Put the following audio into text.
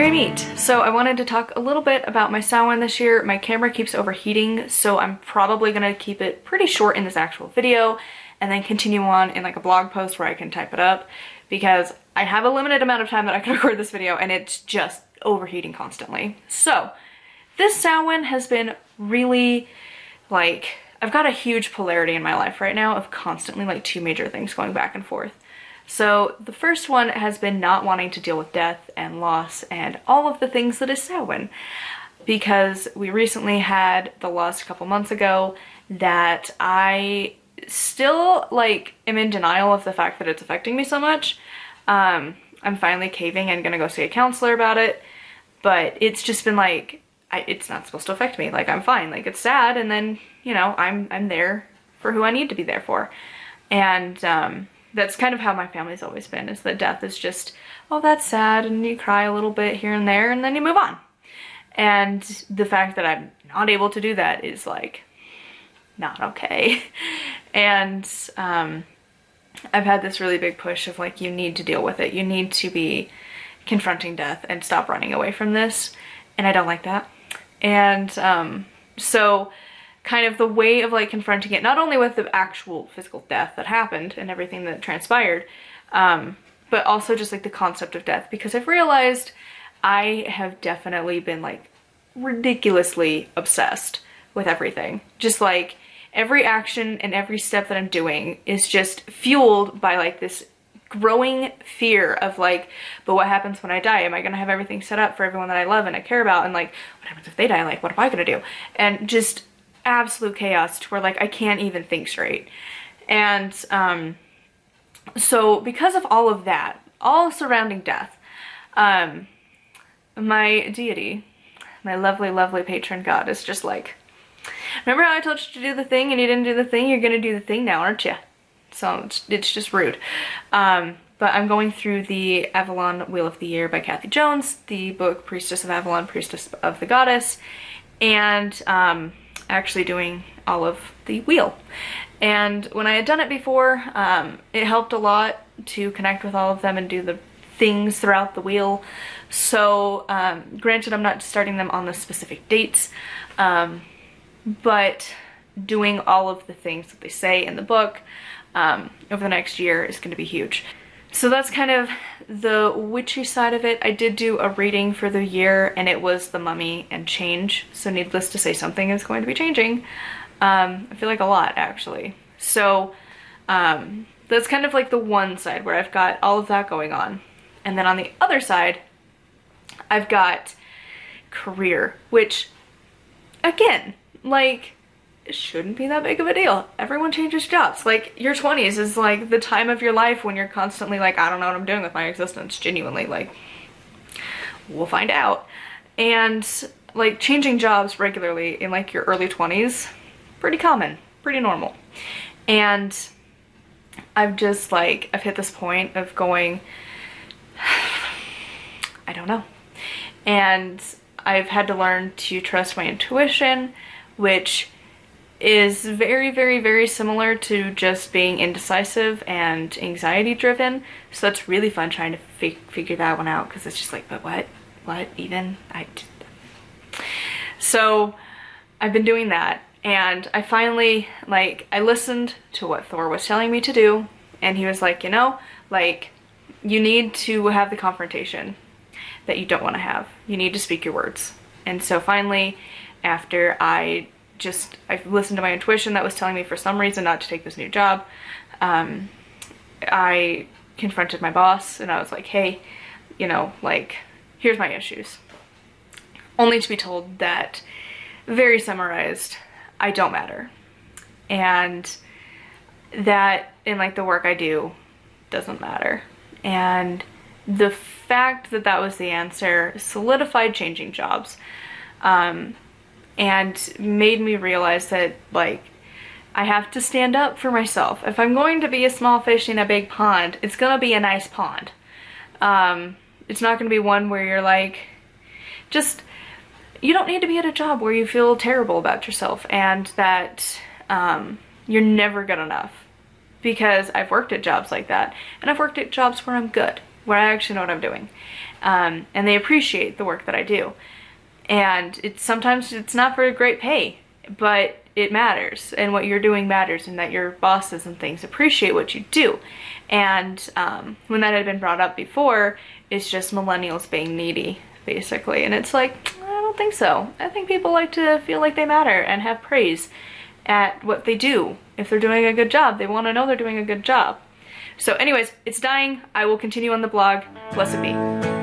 Merry Meet! So I wanted to talk a little bit about my Samhain this year. My camera keeps overheating, so I'm probably gonna keep it pretty short in this actual video and then continue on in like a blog post where I can type it up, because I have a limited amount of time that I can record this video and it's just overheating constantly. So this Samhain has been really like, I've got a huge polarity in my life right now of constantly like two major things going back and forth. So the first one has been not wanting to deal with death and loss and all of the things that is Samhain, because we recently had the loss a couple months ago that I still like am in denial of the fact that it's affecting me so much. I'm finally caving and gonna go see a counselor about it, but it's just been like, it's not supposed to affect me. Like, I'm fine, like it's sad, and then, you know, I'm there for who I need to be there for. And that's kind of how my family's always been, is that death is just, oh, that's sad, and you cry a little bit here and there, and then you move on. And the fact that I'm not able to do that is like, not okay. And I've had this really big push of like, you need to deal with it. You need to be confronting death and stop running away from this. And I don't like that. And so kind of the way of like confronting it, not only with the actual physical death that happened and everything that transpired, but also just like the concept of death, because I've realized I have definitely been like ridiculously obsessed with everything. Just like every action and every step that I'm doing is just fueled by like this growing fear of like, but what happens when I die? Am I gonna have everything set up for everyone that I love and I care about? And like, what happens if they die? Like, what am I gonna do? And just absolute chaos to where like I can't even think straight. And so because of all of that, all surrounding death, my deity, my lovely patron god, is just like, remember how I told you to do the thing and you didn't do the thing? You're gonna do the thing now, aren't you? So it's just rude. But I'm going through the Avalon Wheel of the Year by Kathy Jones, the book Priestess of Avalon, Priestess of the Goddess, and actually doing all of the wheel. And when I had done it before, it helped a lot to connect with all of them and do the things throughout the wheel. So granted, I'm not starting them on the specific dates, but doing all of the things that they say in the book over the next year is going to be huge. So that's kind of the witchy side of it. I did do a reading for the year and it was the Mummy and change. So needless to say, something is going to be changing. I feel like a lot, actually. So that's kind of like the one side where I've got all of that going on. And then on the other side, I've got career, which again, like, it shouldn't be that big of a deal. Everyone changes jobs. Like, your 20s is like the time of your life when you're constantly like, I don't know what I'm doing with my existence. Genuinely, like, we'll find out. And like changing jobs regularly in like your early 20s, pretty common, pretty normal. And I've just like, I've hit this point of going, I don't know. And I've had to learn to trust my intuition, which is very similar to just being indecisive and anxiety driven. So that's really fun trying to figure that one out, because it's just like, but what even? So I've been doing that, and I finally, like, I listened to what Thor was telling me to do, and he was like, you know, like, you need to have the confrontation that you don't want to have. You need to speak your words. And so finally, after I listened to my intuition that was telling me for some reason not to take this new job, I confronted my boss and I was like, hey, you know, like, here's my issues. Only to be told that, very summarized, I don't matter. And that in like the work I do doesn't matter. And the fact that that was the answer solidified changing jobs. And made me realize that, like, I have to stand up for myself. If I'm going to be a small fish in a big pond, it's gonna be a nice pond. It's not gonna be one where you're like, just, you don't need to be at a job where you feel terrible about yourself and that you're never good enough. Because I've worked at jobs like that, and I've worked at jobs where I'm good. where I actually know what I'm doing. And they appreciate the work that I do. And sometimes it's not for great pay, but it matters, and what you're doing matters, and that your bosses and things appreciate what you do. And when that had been brought up before, it's just millennials being needy, basically. And it's like, I don't think so. I think people like to feel like they matter and have praise at what they do. If they're doing a good job, they want to know they're doing a good job. So anyways, it's dying. I will continue on the blog. Blessed be.